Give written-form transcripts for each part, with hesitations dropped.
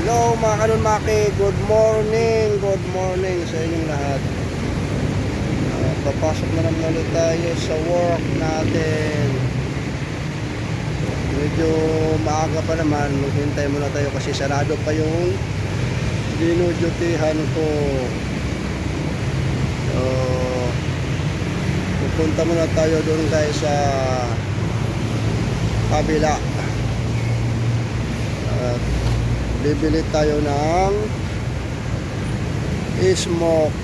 Hello mga kanunmaki, good morning sa inyong lahat. Papasok na naman ulit tayo sa work natin. Medyo maaga pa naman, maghintay muna tayo kasi sarado pa yung dinudutihan ko. So, pupunta muna tayo doon guys sa kabila. At bibili tayo ng smoke.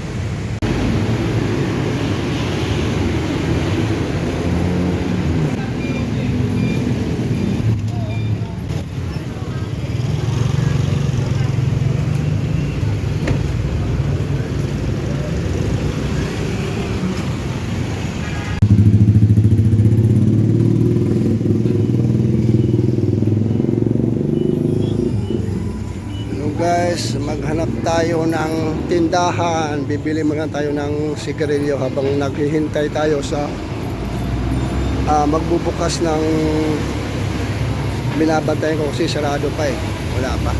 Guys, maghanap tayo ng tindahan. Bibili muna tayo ng sigarilyo habang naghihintay tayo sa magbubukas ng binabantayan ko kasi sarado pa eh. Wala pa.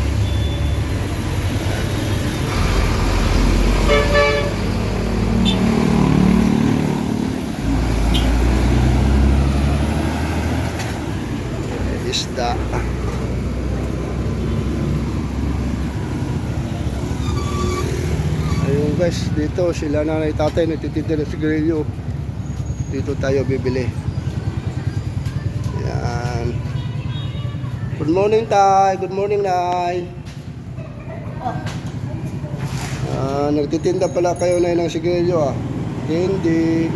Isda. Ayun guys, dito sila nanay tatay nagtitinda ng sigarilyo. Dito tayo bibili. Yan. Good morning tay, good morning nay. Nagtitinda pala kayo nay ng sigarilyo ah. Hindi.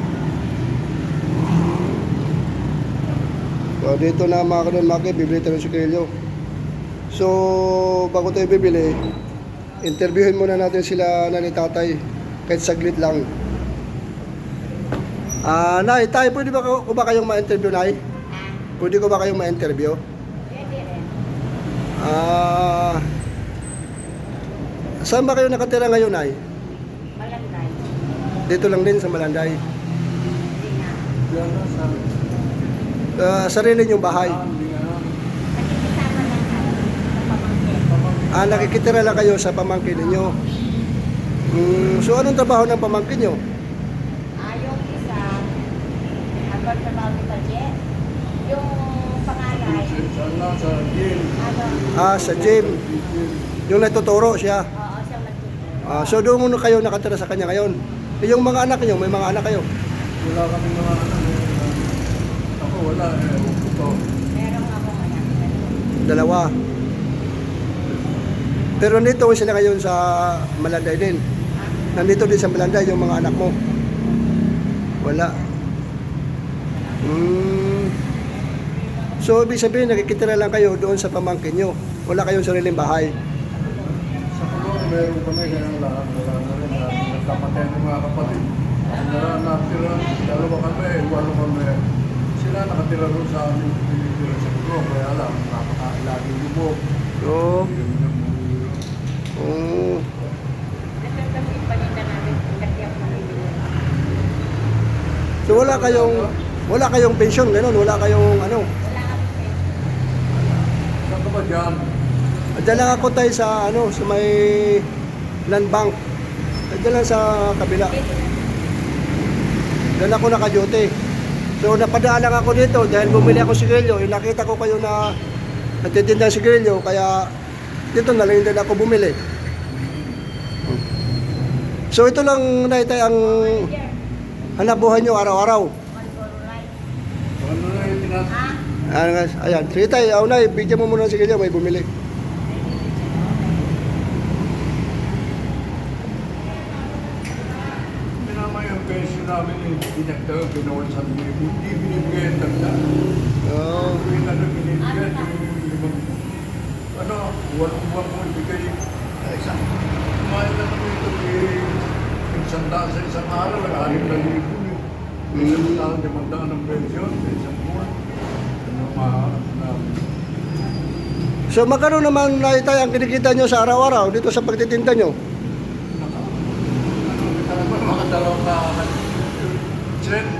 So dito na mga kanunmaki, bibili tayo ng sigarilyo. So bago tayo bibili, interviewin muna natin sila nanay tatay kahit saglit lang. Nay, tay, pwede ba ko ba kayong ma-interview, nay? Pwede ko ba kayong ma-interview? Pwede rin. Saan ba kayo nakatira ngayon, nay? Malanday. Dito lang din sa Malanday. Hindi na. Sarili niyong bahay. Nakikisama lang kami sa pamangkin. Nakikitira lang kayo sa pamangkin ninyo. So anong trabaho ng pamangkin nyo? Yung isa, ang trabaho ni Pajet. Yung panganay, Sa gym. Yung natuturo siya. oo, siya magtuturo. So doon muna kayo nakatira sa kanya ngayon. Yung mga anak niyo, may mga anak kayo? Wala kami mga anak. Ako wala ito. Meron akong anak. Dalawa. Pero nandito sila ngayon sa Malanday din. Nandito din sa Malanday yung mga anak mo. Wala. So ibig sabihin nakikitira lang kayo doon sa pamangkin nyo. Wala kayong sariling bahay. Sa kulong meron kami kaya lahat. Wala na rin. Nagkapatay ng mga kapatid. Nakatira, dalawa kami, walo kami. Sila nakatira doon sa amin. Pinitira sa kulong. Kaya lang, napakailagin lubog. So, Ito kami paninda namin. Kasi ako manibili. so wala kayong pensyon gano'n, wala kayong ano. Wala kami pwede. Saan ka ba dyan? Diyan lang ako tayo sa sa may land bank. Diyan lang sa kabila. Diyan ako naka-duty. So napadaan lang ako dito dahil bumili ako sigarilyo. Nakita ko kayo na nagtitinda ng sigarilyo kaya dito na lang din ako bumili. So ito lang naitay ang hanabuhan nyo araw-araw. Ano na yung tinas? Ayan, sige tayo, nay, bigyan mo muna ng sigarilyo, may bumili. Pinama yung pension namin yung dinagdag, ginawa sa libo. Hindi binibigay ang tagda. Oh. Yung ano binibigay, walang buwan mo ibigay. Kumain na kami ito, yung sandaan sa isang araw, alim na libo. Isang taon, limandaan ng pension, isang buwan. So magkano naman naitay ang kinikita nyo sa araw-araw dito sa pagtitinda nyo? Mga dalawang na 30.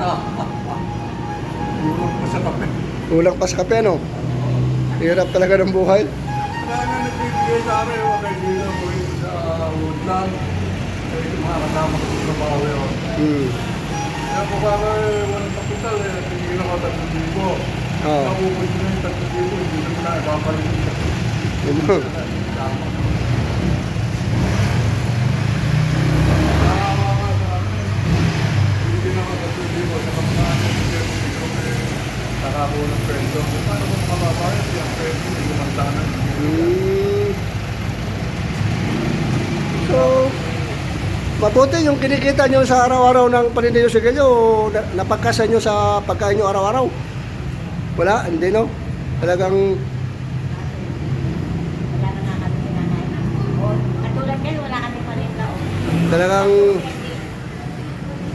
Tulog pa sa kape. Kulang pa sa kape, no? Hirap talaga ng buhay. Kaya nga nagbibigay sa namin, mga kaibigan ko rin sa Woodland. Yung mga kasama ko sa trabaho yun. Kaya po kami, walang kapital eh. Tingin ako 3,000. Nakubos ko na yung 3,000. Hindi naman na ipapalit yung 3,000. Hindi naman 3,000 sa kapatid. Nakabo ng pwento. Paano kung mababayad yung pwento? Hindi kumantanan. So, mabuti yung kinikita nyo sa araw-araw ng paninda nyo sigarilyo, napagkasa nyo sa pagkain nyo araw-araw? Wala? Hindi, no? Talagang Wala na nga kami kinakain. O, katulad kayo, wala kami paninda. talagang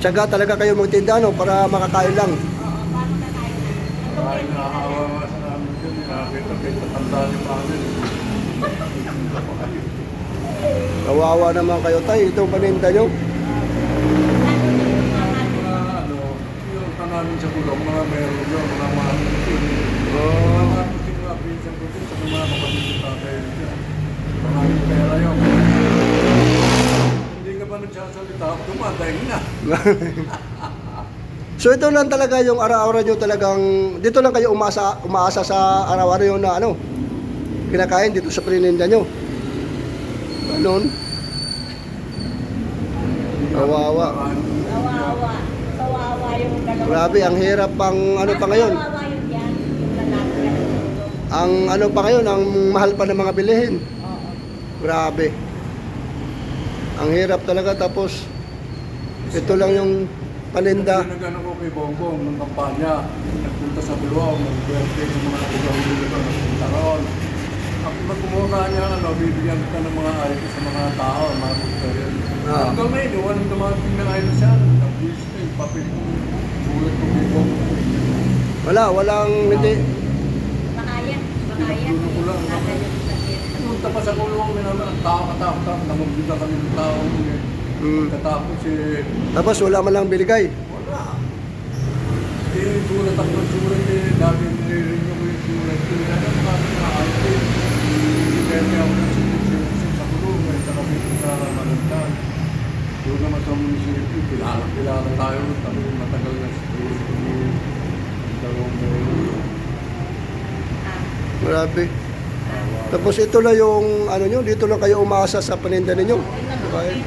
tiyaga talaga kayo magtinda, no? Para makakain lang. Oo, paano kakain na? Ay, nakakawa nga sa namin yun. Nakakita kayo sa tandaan yung namin. Kawawa naman kayo, tay. Itong paninda nyo. Yung tanamin sa kulong, mga meron yun, mga mahalusin. Mga mahalusin mga pinsan ko din sa mga kapatid sa tatay. Maraming pera yun. Hindi ka ba nagsasalita? Dumadaing na. So ito lang talaga yung araw-araw nyo talagang, dito lang kayo umaasa sa araw-araw yung na ano, kinakain dito sa paninda nyo. Ganun. Kawawa. Kawawa. Kawawa yung dalawa. Grabe, ang hirap pang ano pa ngayon. Kawawa yun yan. Yung lalaki na tutulong. Ang ano pa ngayon, ang mahal pa ng mga bilihin. Oo. Grabe. Ang hirap talaga, tapos ito lang yung paninda. Nag-ano ko kay Bongbong ng kampanya, nagpunta sa Bulwao, nag-birthday ng mga nagugawin ko, nagpunta roon. Ang pag kumuha niya, bibigyan kita ng mga items sa mga tao, mga kumpanya. Hanggang ngayon, walang dumating na item siya, nag-wish na yung papel ko, sulit ko kay Bongbong. Walang hindi. Makaya. Makaya. Pinagdulo ko lang. Tatay yung sakit. Punta pa sa kulong, ang tao katakot, namagbiga kami ng tao. Katapos Tapos wala man lang binigay. wala. Sulat ako ng sulat dati nilirin ko yung sulat ko. Ano mga items. Kaya niya ako ng sulat sa kulong, may sakapit sa Malantan. Doon naman sa munisipyo, kilala tayo, kami matagal na sulat ko. Dalawang meron. Grabe. Tapos ito lang yung ano nyo, dito lang kayo umaasa sa paninda ninyo. Okay.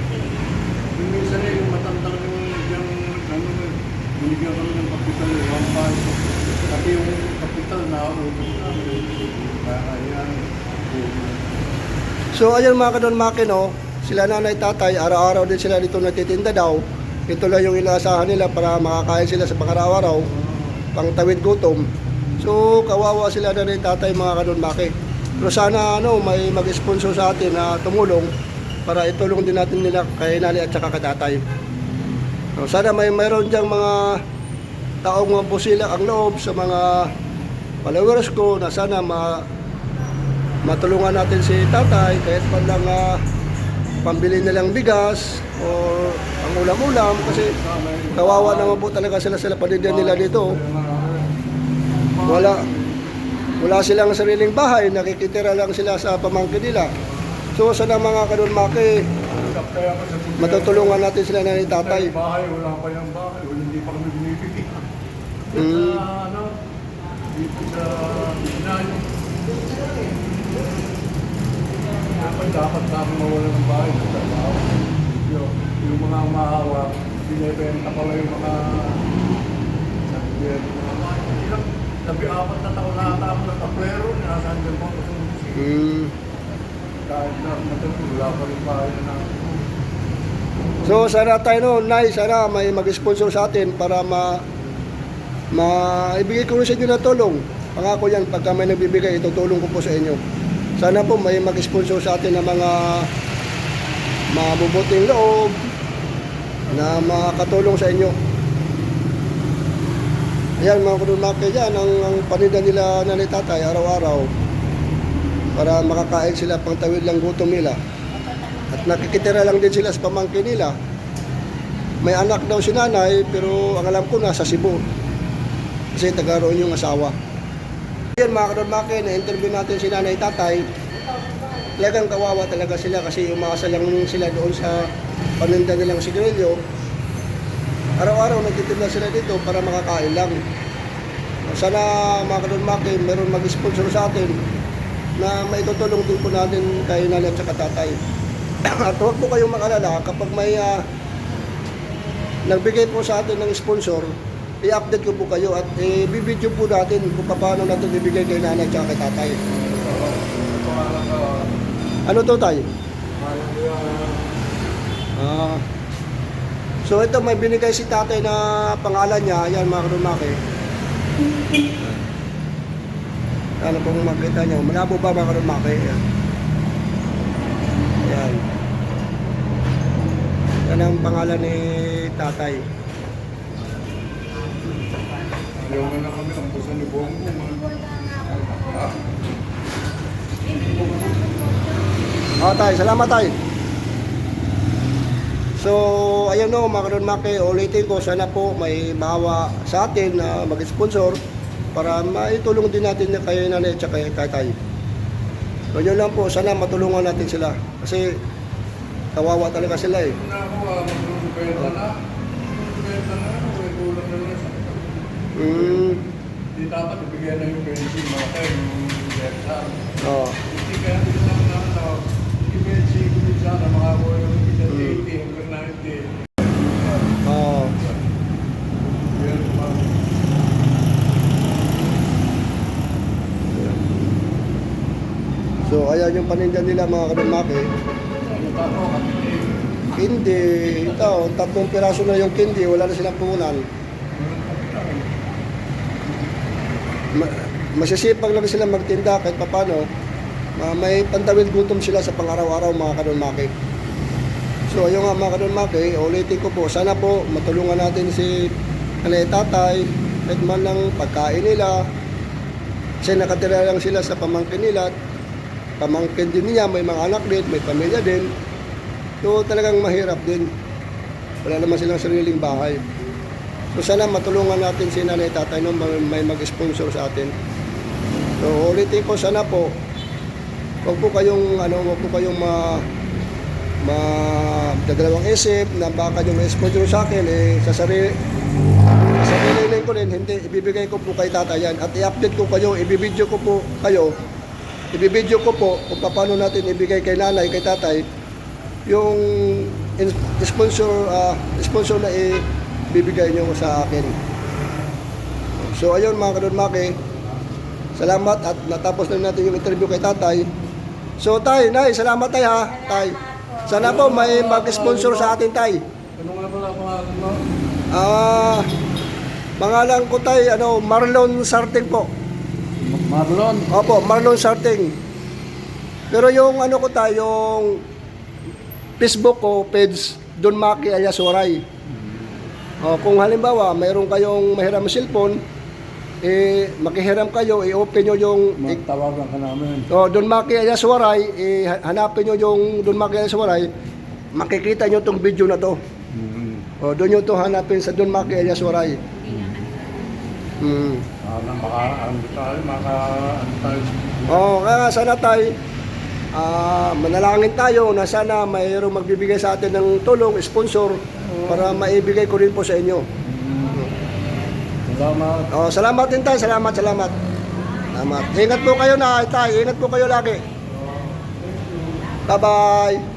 Minsan yung matandang yung ano, binigyan kami ng kapital, 1.5. Kasi yung kapital na ubos namin. Kaya So ayan mga kadon makino, sila nanay tatay, araw-araw din sila dito nagtitinda daw. Ito lang yung inaasahan nila para makakain sila sa pang-araw-araw, pang tawid gutom. So kawawa sila nanay tatay mga kadon maki. Pero sana ano, may mag-sponsor sa atin na tumulong para itulong din natin nila kay nanay at saka katatay. So, sana mayroon diyang mga taong mga pusila ang loob sa mga followers ko na sana matulungan natin si tatay kahit pa lang pambili nilang bigas o ang ulam-ulam kasi kawawa naman po talaga sila paninda nila dito. Wala silang sariling bahay, nakikitira lang sila sa pamangkin nila. So sana mga kadunmaki, matutulungan natin sila na ni tatay. bahay, wala pa yung bahay, hindi pa kami binibigyan. Ano, dito sa Binayo. Dapat namin mawala ng bahay sa trabaho. Yung mga umahawa, binibenta pala yung mga ilang 14 na taon na ata ako ng taplero, nasaan din mo. Kahit na wala pa rin bahay na So sana tayo no, Nay, sana may mag-sponsor sa atin para ibigay ko rin sa inyo na tulong. Pangako yan, pagka may nagbibigay, itutulong ko po sa inyo. Sana po may mag-sponsor sa atin ng mga mabubuting loob na makatulong sa inyo. Ayan mga kadunmaki dyan, ang paninda nila na ni tatay araw-araw para makakain sila, pang tawid lang gutom nila. At nakikitira lang din sila sa pamangkin nila. May anak daw si nanay, pero ang alam ko nasa Cebu. Kasi taga roon yung asawa. Yan mga kadunmaki, na-interview natin si nanay tatay. talagang kawawa talaga sila kasi umaasa lang sila doon sa paninda nilang sigarilyo. Araw-araw nagtitinda sila dito para makakain lang. Sana mga kadunmaki, meron mag-sponsor sa atin na maitutulong din po natin kay nanay at saka tatay. At huwag po kayong mag-alala kapag may nagbigay po sa atin ng sponsor, i-update ko po kayo at i-video po natin kung paano natin ibigay kay nanay at saka kay tatay. Ano to, tay? So ito, may binigay si tatay na pangalan niya. Ayan mga kadunmaki. Ano kung makita nyo? Malabo ba mga kadunmaki? Ayan. Ayan. Yan ang pangalan ni tatay. Ayaw nga na kami ng busan ni Bongbong. Tay, salamat tay. So, ayan no, mga kadunmaki, ulitin ko, sana po may maawa sa atin na mag-sponsor para maitulong din natin kay nanay at kay tatay. So, yun lang po, sana matulungan natin sila. Kasi, kawawa talaga sila eh. Na ako, magbibenta na. Magbibenta na, may kulang na lang sa Di dapat ibigay na yung pension mga tayo, yung Gersan. Oo. Hindi kaya din lang na i-pension ko din sana makakuha yung 80 hanggang 90. Oo. Yan, So, ayan yung paninda nila mga kadunmaki. ano tato, kapitid. Hindi, ito, 3 piraso na yung kindi, wala na silang puhunan. Masisipag lang sila magtinda kahit papano. May pantawid gutom sila sa pang-araw-araw mga kadunmaki. So ayun nga mga kadunmaki, ulitin ko po, sana po matulungan natin si nanay tatay kahit man lang pagkain nila. Kasi nakatira lang sila sa pamangkin nila. Pamangkin din niya, may mga anak din, may pamilya din. So talagang mahirap din. Wala naman silang sariling bahay. So sana matulungan natin si nanay tatay no, may mag-sponsor sa atin. So ulitin ko, sana po wag po kayong dadalawang isip na baka yung sponsor sa akin sa sarili ko rin, hindi, ibibigay ko po kay tatay yan at i-update ko kayo, ibibidyo ko po kung paano natin ibigay kay nanay, kay tatay yung sponsor na ibibigay nyo sa akin. So ayun mga kadunmaki, salamat at natapos na natin yung interview kay tatay. So tay, nay, salamat tay ha, tay. Sana po may mag-sponsor sa atin tay. Ano nga pala pangalan mo? Pangalan ko tay, Marlon Sarting po. Marlon. Opo, Marlon Sarting. Pero yung ko tayo, yung Facebook ko, page Don Maki alias Waray. Kung halimbawa, mayroon kayong mahiram na cellphone, makihiram kayo, i-open nyo yung Magtawagan ka namin. Don Maki alias Waray, hanapin nyo yung Don Maki alias Waray, makikita nyo tong video na to. Doon nyo to hanapin sa Don Maki alias Waray. Kaya sana tayo, manalangin tayo na sana mayroong magbibigay sa atin ng tulong, sponsor, para maibigay ko rin po sa inyo. Salamat. Salamat din tayo, salamat. Salamat. Ingat po kayo na, tay, ingat po kayo lagi. Bye-bye.